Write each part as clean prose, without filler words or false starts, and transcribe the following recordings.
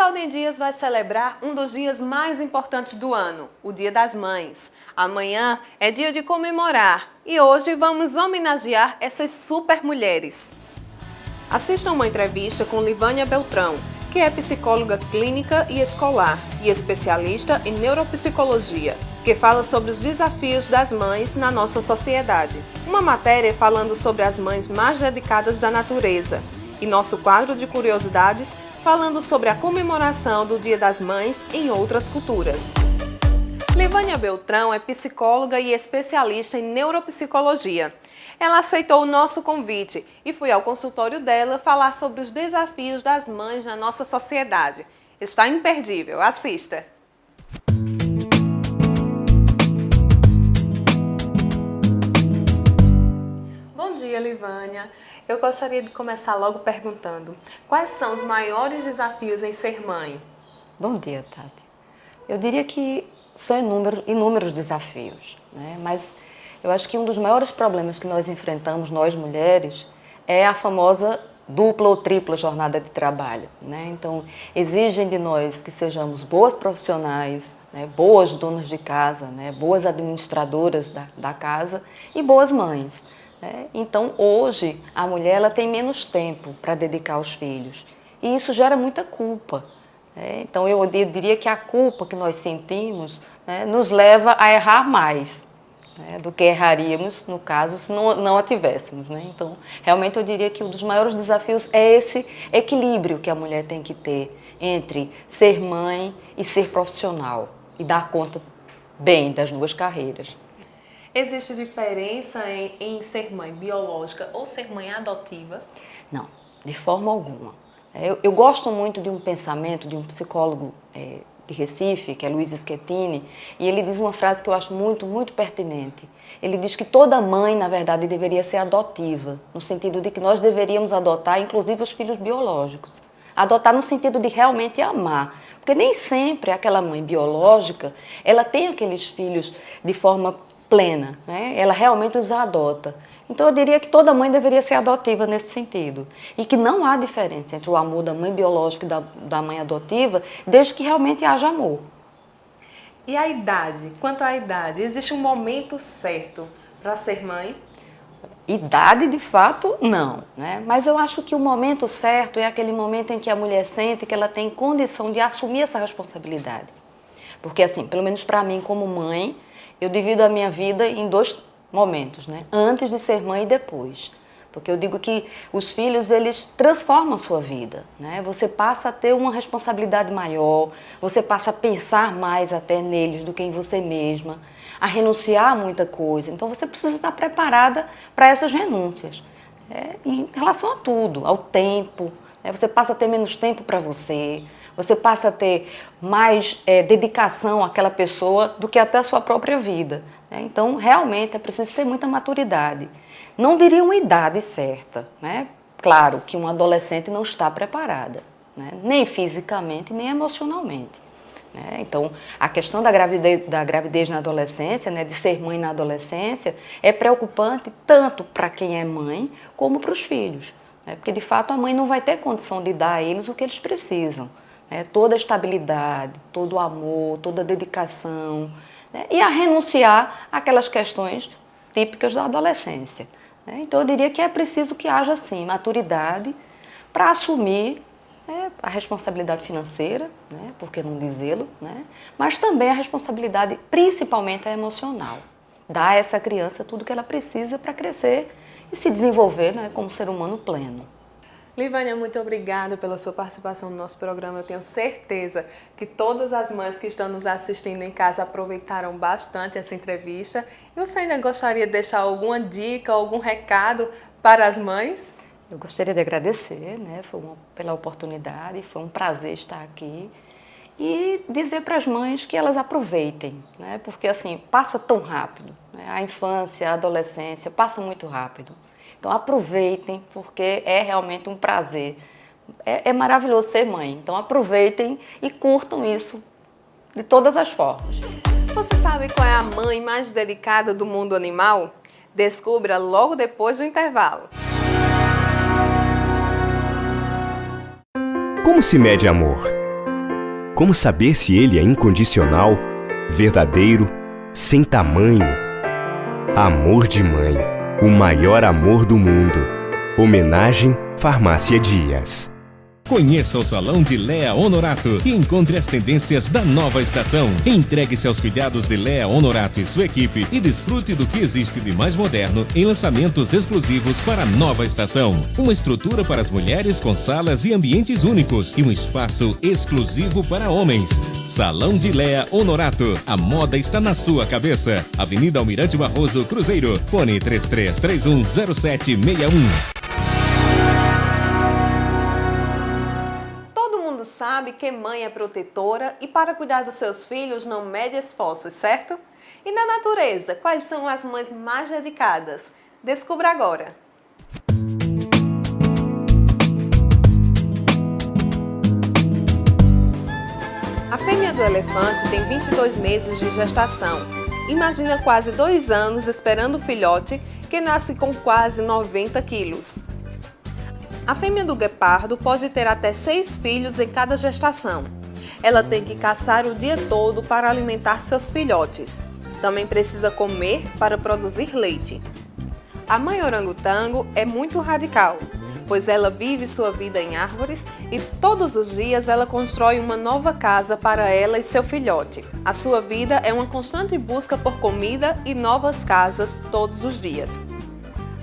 Aldem Dias vai celebrar um dos dias mais importantes do ano, o Dia das Mães. Amanhã é dia de comemorar e hoje vamos homenagear essas super mulheres. Assistam uma entrevista com Livânia Beltrão, que é psicóloga clínica e escolar e especialista em neuropsicologia, que fala sobre os desafios das mães na nossa sociedade. Uma matéria falando sobre as mães mais dedicadas da natureza. E nosso quadro de curiosidades falando sobre a comemoração do Dia das Mães em outras culturas. Livânia Beltrão é psicóloga e especialista em neuropsicologia. Ela aceitou o nosso convite e foi ao consultório dela falar sobre os desafios das mães na nossa sociedade. Está imperdível, assista! Bom dia, Livânia. Eu gostaria de começar logo perguntando: quais são os maiores desafios em ser mãe? Bom dia, Tati. Eu diria que são inúmeros desafios, né? Mas eu acho que um dos maiores problemas que nós enfrentamos, nós mulheres, é a famosa dupla ou tripla jornada de trabalho, né? Então, exigem de nós que sejamos boas profissionais, né? Boas donas de casa, né? Boas administradoras da casa e boas mães. Então, hoje, a mulher ela tem menos tempo para dedicar aos filhos e isso gera muita culpa. Então, eu diria que a culpa que nós sentimos, né, nos leva a errar mais, né, do que erraríamos, no caso, se não a tivéssemos. Né? Então, realmente, eu diria que um dos maiores desafios é esse equilíbrio que a mulher tem que ter entre ser mãe e ser profissional e dar conta bem das duas carreiras. Existe diferença em ser mãe biológica ou ser mãe adotiva? Não, de forma alguma. Eu gosto muito de um pensamento de um psicólogo de Recife, que é Luiz Schettini, e ele diz uma frase que eu acho muito pertinente. Ele diz que toda mãe, na verdade, deveria ser adotiva, no sentido de que nós deveríamos adotar, inclusive, os filhos biológicos. Adotar no sentido de realmente amar, porque nem sempre aquela mãe biológica, ela tem aqueles filhos de forma plena, né? Ela realmente os adota. Então eu diria que toda mãe deveria ser adotiva nesse sentido e que não há diferença entre o amor da mãe biológica e da mãe adotiva, desde que realmente haja amor. E a idade? Quanto à idade, existe um momento certo para ser mãe? Idade, de fato, não, né? Mas eu acho que o momento certo é aquele momento em que a mulher sente que ela tem condição de assumir essa responsabilidade. Porque assim, pelo menos para mim como mãe, eu divido a minha vida em dois momentos, né? Antes de ser mãe e depois. Porque eu digo que os filhos, eles transformam a sua vida, né? Você passa a ter uma responsabilidade maior, você passa a pensar mais até neles do que em você mesma, a renunciar a muita coisa. Então você precisa estar preparada para essas renúncias, em relação a tudo, ao tempo. Você passa a ter menos tempo para você, você passa a ter mais dedicação àquela pessoa do que até a sua própria vida. Então, realmente, é preciso ter muita maturidade. Não diria uma idade certa, né? Claro que uma adolescente não está preparada, né? Nem fisicamente, nem emocionalmente. Então, a questão da gravidez na adolescência, né, de ser mãe na adolescência, é preocupante tanto para quem é mãe como para os filhos. Porque, de fato, a mãe não vai ter condição de dar a eles o que eles precisam. Toda a estabilidade, todo o amor, toda a dedicação, e a renunciar àquelas questões típicas da adolescência. Então, eu diria que é preciso que haja, sim, maturidade para assumir a responsabilidade financeira, por que não dizê-lo, mas também a responsabilidade, principalmente a emocional. Dar a essa criança tudo que ela precisa para crescer e se desenvolver, como ser humano pleno. Livânia, muito obrigada pela sua participação no nosso programa. Eu tenho certeza que todas as mães que estão nos assistindo em casa aproveitaram bastante essa entrevista. E você ainda gostaria de deixar alguma dica, algum recado para as mães? Eu gostaria de agradecer, pela oportunidade, foi um prazer estar aqui. E dizer para as mães que elas aproveitem, porque assim, passa tão rápido. A infância, a adolescência, passa muito rápido. Então aproveitem, porque é realmente um prazer. É maravilhoso ser mãe, então aproveitem e curtam isso de todas as formas. Você sabe qual é a mãe mais dedicada do mundo animal? Descubra logo depois do intervalo. Como se mede amor? Como saber se ele é incondicional, verdadeiro, sem tamanho? Amor de mãe, o maior amor do mundo. Homenagem Farmácia Dias. Conheça o Salão de Lea Honorato e encontre as tendências da nova estação. Entregue-se aos cuidados de Lea Honorato e sua equipe e desfrute do que existe de mais moderno em lançamentos exclusivos para a nova estação. Uma estrutura para as mulheres com salas e ambientes únicos e um espaço exclusivo para homens. Salão de Lea Honorato. A moda está na sua cabeça. Avenida Almirante Barroso, Cruzeiro. Fone 33310761. Sabe que mãe é protetora e para cuidar dos seus filhos não mede esforços, certo? E na natureza, quais são as mães mais dedicadas? Descubra agora! A fêmea do elefante tem 22 meses de gestação. Imagina quase 2 anos esperando o filhote, que nasce com quase 90 quilos. A fêmea do guepardo pode ter até 6 filhos em cada gestação. Ela tem que caçar o dia todo para alimentar seus filhotes. Também precisa comer para produzir leite. A mãe orangotango é muito radical, pois ela vive sua vida em árvores e todos os dias ela constrói uma nova casa para ela e seu filhote. A sua vida é uma constante busca por comida e novas casas todos os dias.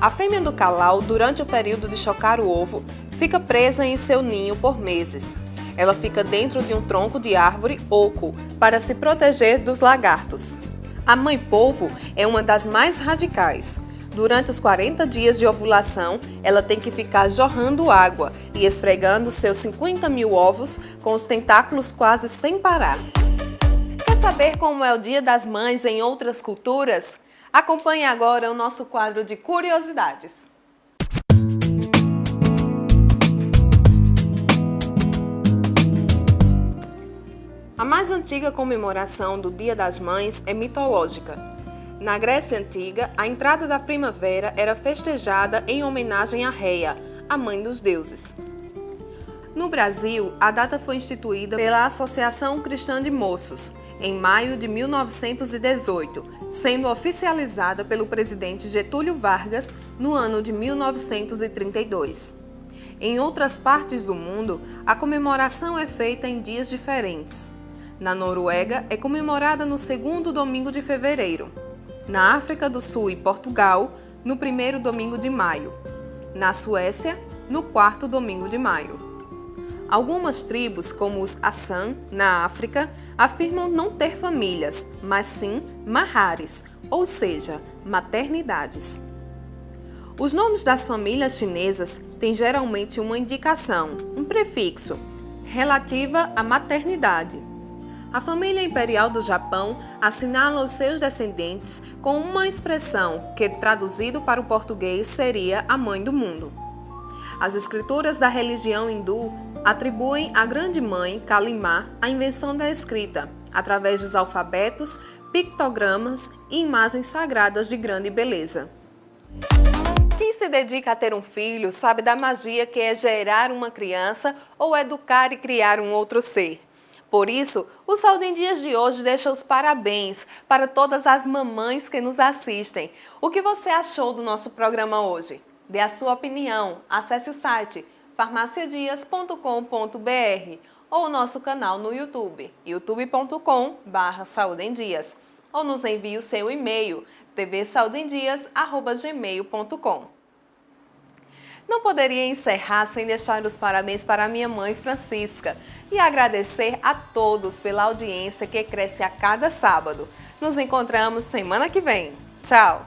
A fêmea do calau, durante o período de chocar o ovo, fica presa em seu ninho por meses. Ela fica dentro de um tronco de árvore oco para se proteger dos lagartos. A mãe polvo é uma das mais radicais. Durante os 40 dias de ovulação, ela tem que ficar jorrando água e esfregando seus 50.000 ovos com os tentáculos quase sem parar. Quer saber como é o Dia das Mães em outras culturas? Acompanhe agora o nosso quadro de curiosidades. A mais antiga comemoração do Dia das Mães é mitológica. Na Grécia Antiga, a entrada da primavera era festejada em homenagem a Reia, a mãe dos deuses. No Brasil, a data foi instituída pela Associação Cristã de Moços, em maio de 1918, sendo oficializada pelo presidente Getúlio Vargas no ano de 1932. Em outras partes do mundo, a comemoração é feita em dias diferentes. Na Noruega, é comemorada no segundo domingo de fevereiro. Na África do Sul e Portugal, no primeiro domingo de maio. Na Suécia, no quarto domingo de maio. Algumas tribos, como os Assam, na África, afirmam não ter famílias, mas sim maharis, ou seja, maternidades. Os nomes das famílias chinesas têm geralmente uma indicação, um prefixo, relativa à maternidade. A família imperial do Japão assinala os seus descendentes com uma expressão que, traduzido para o português, seria a mãe do mundo. As escrituras da religião hindu atribuem à grande mãe, Kali-Ma, a invenção da escrita, através dos alfabetos, pictogramas e imagens sagradas de grande beleza. Quem se dedica a ter um filho sabe da magia que é gerar uma criança ou educar e criar um outro ser. Por isso, o Saúde em Dias de hoje deixa os parabéns para todas as mamães que nos assistem. O que você achou do nosso programa hoje? Dê a sua opinião. Acesse o site farmaciadias.com.br ou o nosso canal no YouTube, youtube.com/saudemdias, ou nos envie o seu e-mail, tvsaudemdias@gmail.com. Não poderia encerrar sem deixar os parabéns para minha mãe Francisca e agradecer a todos pela audiência que cresce a cada sábado. Nos encontramos semana que vem. Tchau!